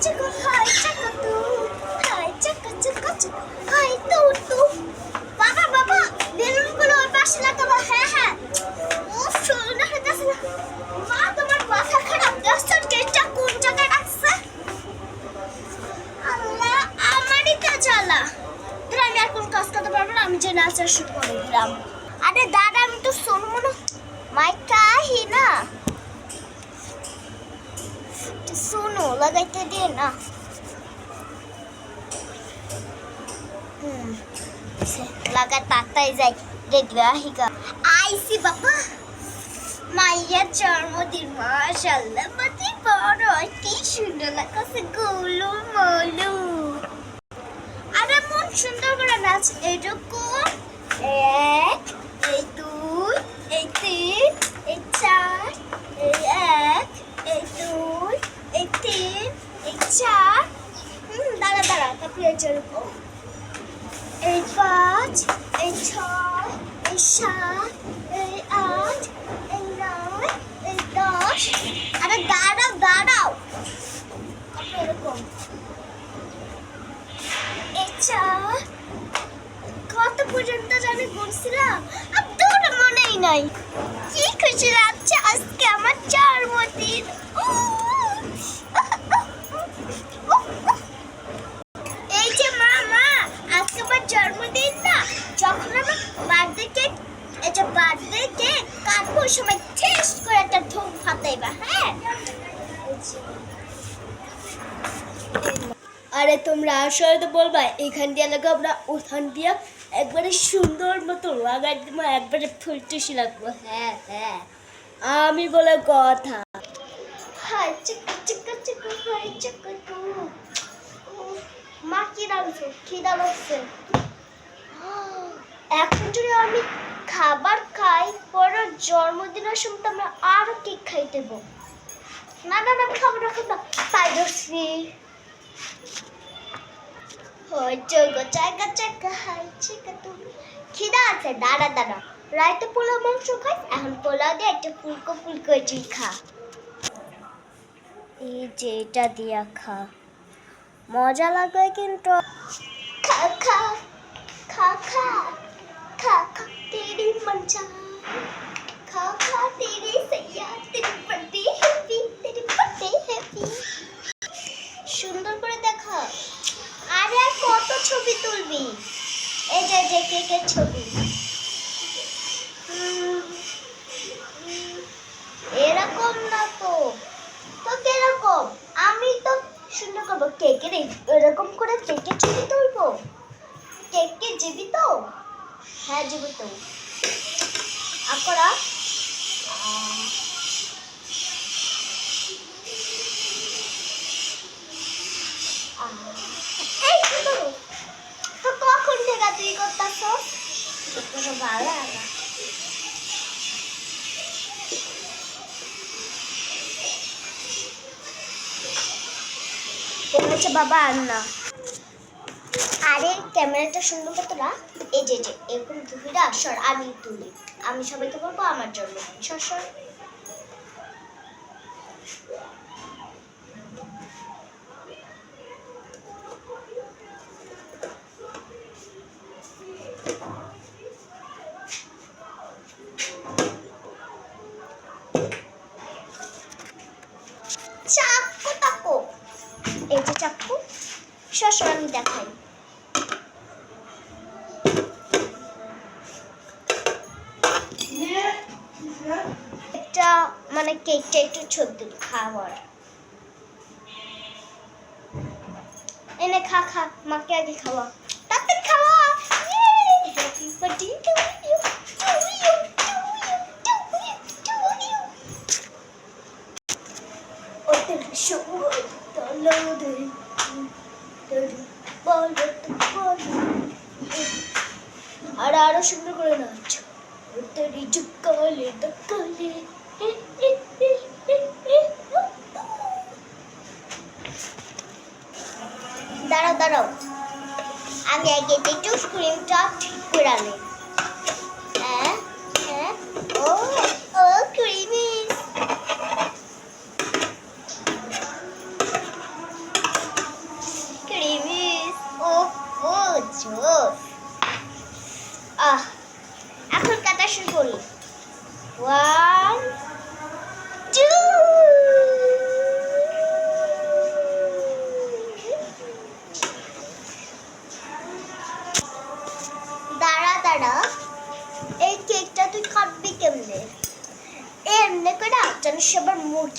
চাকা হাই চাকা তু হাই চাকা চাকা চাকা হাই তু তু বাবা বাবা বেলুনগুলো ওই পাশে লাগাবো হ্যাঁ হ্যাঁ ও শোনা হইতাছে না মা তোমার মাথা খারাপ দেখছো গেটটা কোন জায়গায় রাখছে আল্লাহ আমারই কাজ আলা তোরা আমি আর কোন কাজ করতে পারবো না আমি যে নাচা শুরু করে দিলাম আরে দাদা আমি তো শুনবো না মাইকা হি না सुनो लगाते दे ना लगा ताता ही जाए रेडिया ही का आईसी बाबा माया जन्मदिन माशाल्लाह मती बड़ो की सुंदर लगा से गोलू मोलू अरे मन सुंदर করে নাচ এরকম এক এই দুই এই তিন এই চার এই এক এই দুই এই তিন এই চার দাঁড়া দাঁড়া তারপরে যেরকম এই পাঁচ এই ছয় এই সাত এই আট এই নয় এই দশ আরে দাঁড়াও দাঁড়াও তারপরে এরকম এই চার কত পর্যন্ত জানি বলছিলাম আর তোর মনেই নাই কি খুশি লাগছে আজকে আমার জন্মদিন এই যে মা আজকে আমার জন্মদিন না যখন আমার বার্থডে কেক এই যে বার্থডে কেক কাটবো সময় টেস্ট করে একটা ধুম ফাটাইবা হ্যাঁ আরে তোমরা আসলে তো বলবা এখান দিয়ে লাগো আমরা ওখান দিয়ে একবারে সুন্দর মতো লাগাই দিব একবারে ফুলটুসি লাগবো হ্যাঁ হ্যাঁ আমি বলে কথা হাই চিকা চিকা চিকা হাই চিকা তু মা কি রাখছো খিদা লাগছে এখন যদি আমি খাবার খাই পরে জন্মদিনের সময় আমরা আরো কেক খাই দেবো না না না খাবার রাখো না তাই ধরছি খিদা আছে দাঁড়া দাঁড়া রাইতে পোলাও মাংস খাই এখন পোলাও দিয়ে একটা ফুলকো ফুলকো খা এই যে এটা দিয়া খা মজা লাগে কিন্তু খা খা খা খা খা খা তেরি মঞ্চা খা খা তেরি সैया तेरी बर्थडे हैप्पी तेरी बर्थडे हैप्पी সুন্দর করে দেখা আরে আর কত ছবি তুলবি এই যে যে কেকের ছবি এরকম না তো তো কিরকম আমি তো সুন্দর করবো কেকের এরকম করে কেকের ছবি তুলবো কেককে জীবিত হ্যাঁ জীবিত আকরা তো কখন থেকে তুই করতেছ ভালো লাগে বলেছে বাবা আর না আরে ক্যামেরাটা সুন্দর করতো না এই যে যে এরকম দুবিরা সর আমি তুলি আমি সবাইকে বলবো আমার জন্য সর সর চাকু তাকু এই যে চাকু সর আমি দেখাই একটা মানে কেকটা একটু ছোট খাওয়ার এনে খা খা মাকে আগে খাওয়া তাড়াতাড়ি খাওয়া হ্যাপি বার্থডে টু ইউ ওতে সময় তলদে আর আরো সুন্দর করে নাচ তেরি চুকালে দকালে দাঁড়াও দাঁড়াও আমি আগে একটু স্ক্রিনটা ঠিক করে আনি হ্যাঁ হ্যাঁ ও ও ক্রিমি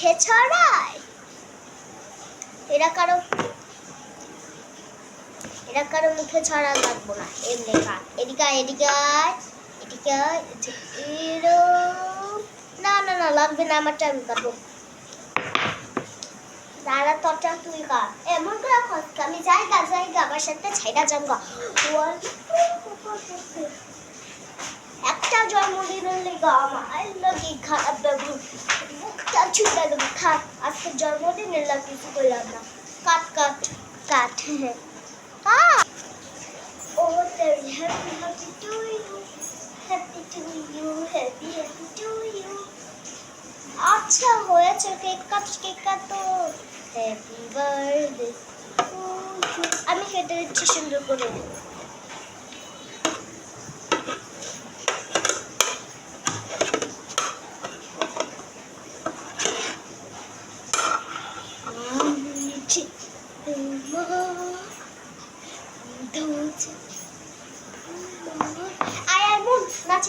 মুখে ছড়ায়। এরা কারো মুখে ছড়া লাগবো না, এমনি খা। এদিকে আয়, এদিকে আয়, এদিকে আয়, এরম। না না না, লাগবে না, আমারটা আমি খাবো। দাঁড়া, তোরটা তুই খা। এমন করে খসকা, আমি জায়গা আমার সাথে ছাইড়া জামগা। একটা জন্মদিনের লেগে আমার লাগে খারাপ ব্যবহার, মুখটা ছুটে দেবো। থাক, আজকে জন্মদিনের লাগে কিছু করলাম না। কাট কাট কাট। Oh, very happy, happy to you, happy to you, happy, happy to you. আচ্ছা হয়েছে, কেক কাটো। Happy birthday to you. আমি কেটে দিচ্ছি সুন্দর করে।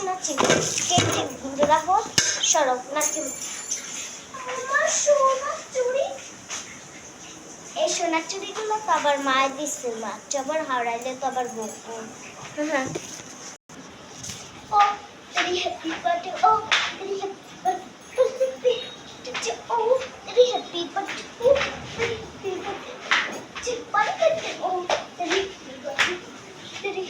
নাচি কেক ঘুরে রাখো, সরব নাচি। আমার সোনার চুড়ি, এই সোনার চুড়িগুলো তো আবার মায়ের দিচ্ছে, মা আবার হারাইলে তো আবার বকবো। ও তেরি হ্যাপি বার্থডে, ও তেরি হ্যাপি বার্থডে, ও তেরি হ্যাপি বার্থডে, ও তেরি হ্যাপি বার্থডে, ও তেরি হ্যাপি বার্থডে, তেরি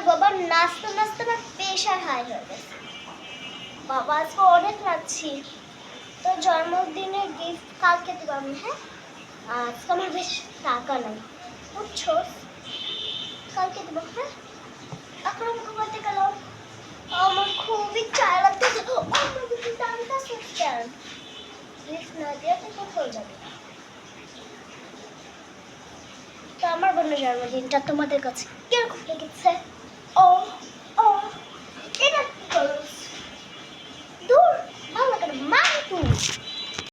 বাবার নাচতে নাচতে না প্রেশার হাই হয়ে গেছে। বাবা আজকে অনেক নাচছি। তো জন্মদিনের গিফট কালকে দেবো আমি। হ্যাঁ, আজকে আমার বেশ টাকা নাই, বুঝছো? কালকে দেবো। হ্যাঁ, এখন আমি ঘুমাতে গেলাম, আমার খুবই চায় লাগতেছে। আমার কিছু টানটা সিস্টেম গিফট না দিয়ে তো কোথাও যাবে। তো আমার বোনের জন্মদিনটা তোমাদের কাছে কিরকম লেগেছে? ও ও এটা কি করো? দূর, ভালো লাগে না, মা তুই